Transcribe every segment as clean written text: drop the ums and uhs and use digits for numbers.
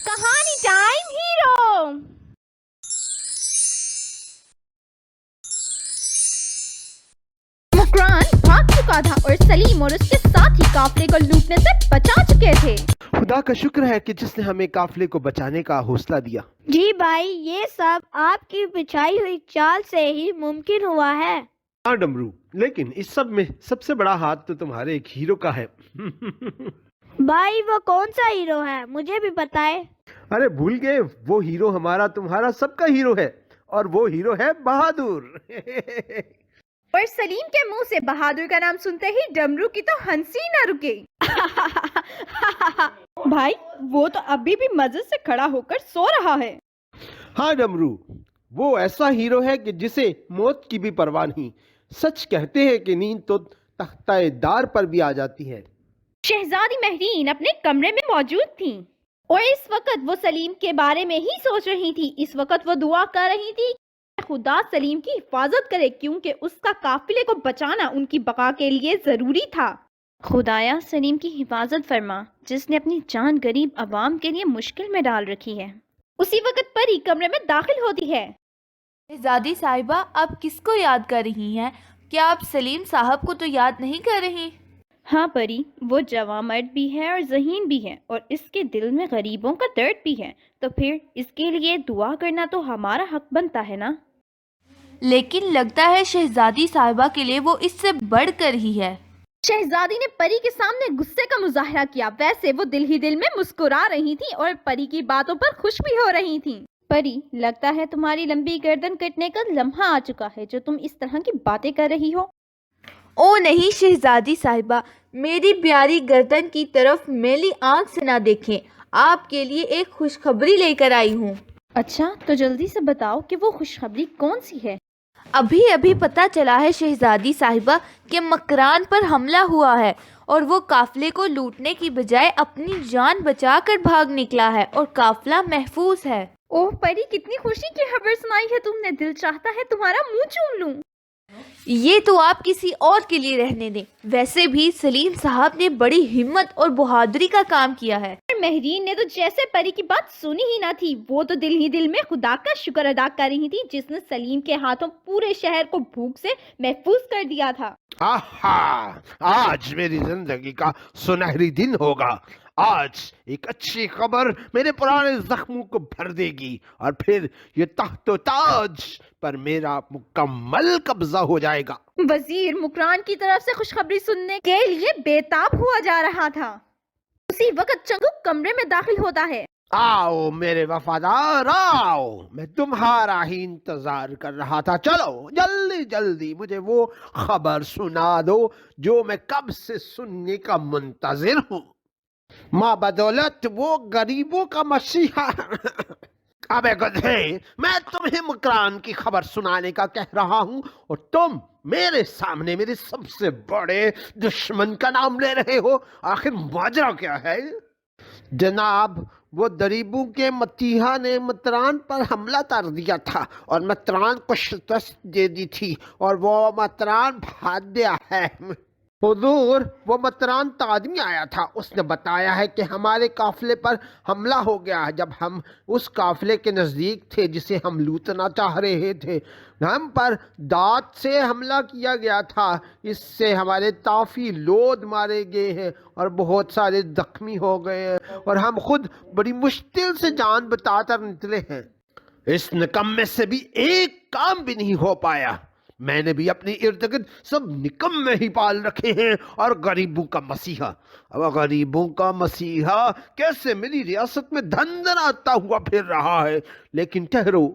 कहानी time hero. मुकरान भाग चुका था और सलीम और उसके साथी काफिले को लूटने से बचा चुके थे। खुदा का शुक्र है कि जिसने हमें काफिले को बचाने का हौसला दिया। जी भाई, ये सब आपकी बिछाई हुई चाल से ही मुमकिन हुआ है। हाँ डमरू, लेकिन इस सब में सबसे बड़ा हाथ तो तुम्हारे एक हीरो का है। भाई वो कौन सा हीरो है, मुझे भी बताए। अरे भूल गए, वो हीरो हमारा तुम्हारा सबका हीरो है, और वो हीरो है बहादुर। और सलीम के मुंह से बहादुर का नाम सुनते ही डमरू की तो हंसी न रुके। भाई वो तो अभी भी मजे से खड़ा होकर सो रहा है। हाँ डमरू, वो ऐसा हीरो है कि जिसे मौत की भी परवाह नहीं। सच कहते हैं कि नींद तो तख्ताएदार पर भी आ जाती है। शहजादी महरीन अपने कमरे में मौजूद थी और इस वक्त वो सलीम के बारे में ही सोच रही थी। इस वक्त वो दुआ कर रही थी कि खुदा सलीम की हिफाजत करे, क्योंकि उसका काफिले को बचाना उनकी बका के लिए जरूरी था। खुदाया सलीम की हिफाजत फरमा, जिसने अपनी जान गरीब अवाम के लिए मुश्किल में डाल रखी है। उसी वक्त परी कमरे में दाखिल होती है। शहजादी साहिबा, आप किसको याद कर रही हैं? क्या आप सलीम साहब को तो याद नहीं कर रही? हाँ परी, वो जवां मर्द भी है और ज़हीन भी है, और इसके दिल में गरीबों का दर्द भी है, तो फिर इसके लिए दुआ करना तो हमारा हक बनता है ना। लेकिन लगता है शहजादी साहिबा के लिए वो इससे बढ़ कर ही है। शहजादी ने परी के सामने गुस्से का मुजाहरा किया। वैसे वो दिल ही दिल में मुस्कुरा रही थी और परी की बातों पर खुश भी हो रही थी। परी, लगता है तुम्हारी लंबी गर्दन कटने का लम्हा आ चुका है, जो तुम इस तरह की बातें कर रही हो। ओ नहीं शहजादी साहिबा, मेरी प्यारी गर्दन की तरफ मेरी आंख से ना देखें। आपके लिए एक खुशखबरी लेकर आई हूँ। अच्छा, तो जल्दी से बताओ कि वो खुशखबरी कौन सी है। अभी अभी पता चला है शहजादी साहिबा कि मकरान पर हमला हुआ है और वो काफिले को लूटने की बजाय अपनी जान बचाकर भाग निकला है और काफिला महफूज है। ओह परी, कितनी खुशी की खबर सुनाई है तुमने। दिल चाहता है तुम्हारा मुंह चूम लूं। ये तो आप किसी और के लिए रहने दें। वैसे भी सलीम साहब ने बड़ी हिम्मत और बहादुरी का काम किया है। महरीन ने तो जैसे परी की बात सुनी ही ना थी। वो तो दिल ही दिल में खुदा का शुक्र अदा कर रही थी, जिसने सलीम के हाथों पूरे शहर को भूख से महफूज कर दिया था। आहा, आज मेरी जिंदगी का सुनहरी दिन होगा। आज एक अच्छी खबर मेरे पुराने जख्मों को भर देगी, और फिर ये तख्तो ताज पर मेरा मुकम्मल कब्जा हो जाएगा। वजीर मुकरान की तरफ से खुशखबरी सुनने के लिए बेताब हुआ जा रहा था। उसी वक्त चंगू कमरे में दाखिल होता है। आओ मेरे वफादार, आओ, मैं तुम्हारा ही इंतजार कर रहा था। चलो जल्दी जल्दी मुझे वो खबर सुना दो जो मैं कब से सुनने का मुंतजिर हूँ। माँ बदौलत वो गरीबों का मसीहा। अबे गधे, मैं तुम्हें मुकरान की खबर सुनाने का कह रहा हूँ और तुम मेरे सामने मेरे सबसे बड़े दुश्मन का नाम ले रहे हो। आखिर माजरा क्या है? जनाब, वो गरीबों के मतीहा ने मतरान पर हमला कर दिया था और मतरान को शिकस्त दे दी थी, और वो मतरान भाग गया है। हुजूर, वो मतरान का आदमी आया था। उसने बताया है कि हमारे काफिले पर हमला हो गया है। जब हम उस काफिले के नज़दीक थे जिसे हम लूटना चाह रहे थे, हम पर दांत से हमला किया गया था। इससे हमारे काफ़ी लोग मारे गए हैं और बहुत सारे जख्मी हो गए हैं, और हम खुद बड़ी मुश्किल से जान बचाकर निकले हैं। इस निकम्मे से भी एक काम भी नहीं हो पाया। मैंने भी अपने इर्द गिर्द सब निकम्मे ही पाल रखे हैं, और गरीबों का मसीहा। अब गरीबों का मसीहा कैसे मेरी रियासत में धंधनाता हुआ फिर रहा है। लेकिन ठहरो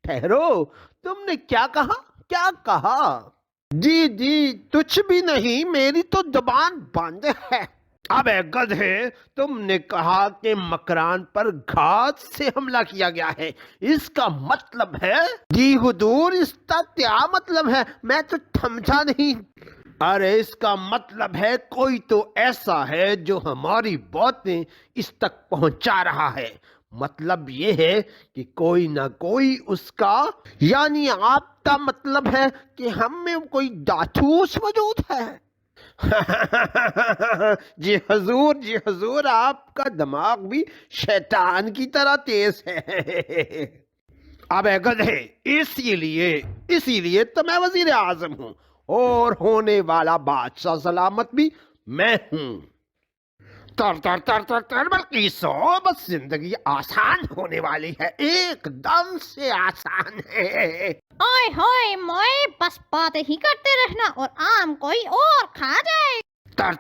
ठहरो, तुमने क्या कहा? क्या कहा? जी जी, कुछ भी नहीं, मेरी तो जुबान बंद है। अबे गधे, तुमने कहा कि मकरान पर घात से हमला किया गया है। इसका मतलब है? जी हुजूर, इसका क्या मतलब है? मैं तो समझा नहीं। अरे इसका मतलब है कोई तो ऐसा है जो हमारी बातें इस तक पहुंचा रहा है। मतलब ये है कि कोई ना कोई उसका, यानी आपका मतलब है कि हम में कोई जासूस मौजूद है। جی حضور آپ کا دماغ بھی شیطان کی طرح تیز ہے. اب اے گدھے، اسی لیے تو میں وزیر اعظم ہوں اور ہونے والا بادشاہ سلامت بھی میں ہوں. تر بلقیسو، بس زندگی آسان ہونے والی ہے، ایک دم سے آسان ہے. اوئے ہوئے موئے، بس باتیں ہی کرتے رہنا اور آم کوئی اور کھا جائے. تر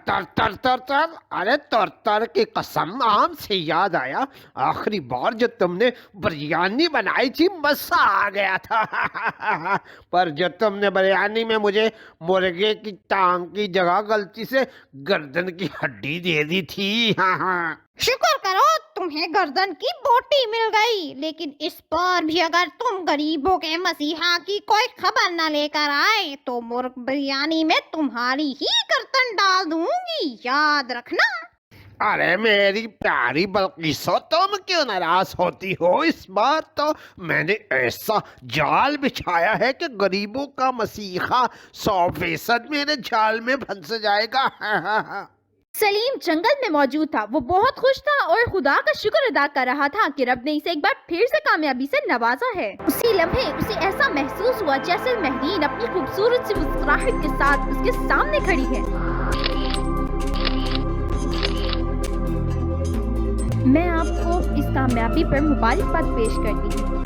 ارے تر کی قسم، آم سے یاد آیا، آخری بار جو تم نے بریانی بنائی تھی مزہ آ گیا تھا. پر جو تم نے بریانی میں مجھے مرغے کی ٹانگ کی جگہ غلطی سے گردن کی ہڈی دے دی تھی. شکر کرو تمہیں گردن کی بوٹی مل گئی، لیکن اس بار بھی اگر تم غریبوں کے مسیحا کی کوئی خبر نہ لے کر آئے تو مرغ بریانی میں تمہاری ہی گردن ڈال دوں گی، یاد رکھنا. ارے میری پیاری بلقیسو، تم کیوں ناراض ہوتی ہو؟ اس بار تو میں نے ایسا جال بچھایا ہے کہ غریبوں کا مسیحا 100% میرے جال میں پھنس جائے گا. سلیم جنگل میں موجود تھا. وہ بہت خوش تھا اور خدا کا شکر ادا کر رہا تھا کہ رب نے اسے ایک بار پھر سے کامیابی سے نوازا ہے. اسی لمحے اسے ایسا محسوس ہوا جیسے مہرین اپنی خوبصورت سی مسکراہٹ کے ساتھ اس کے سامنے کھڑی ہے. میں آپ کو اس کامیابی پر مبارکباد پیش کرتی ہوں.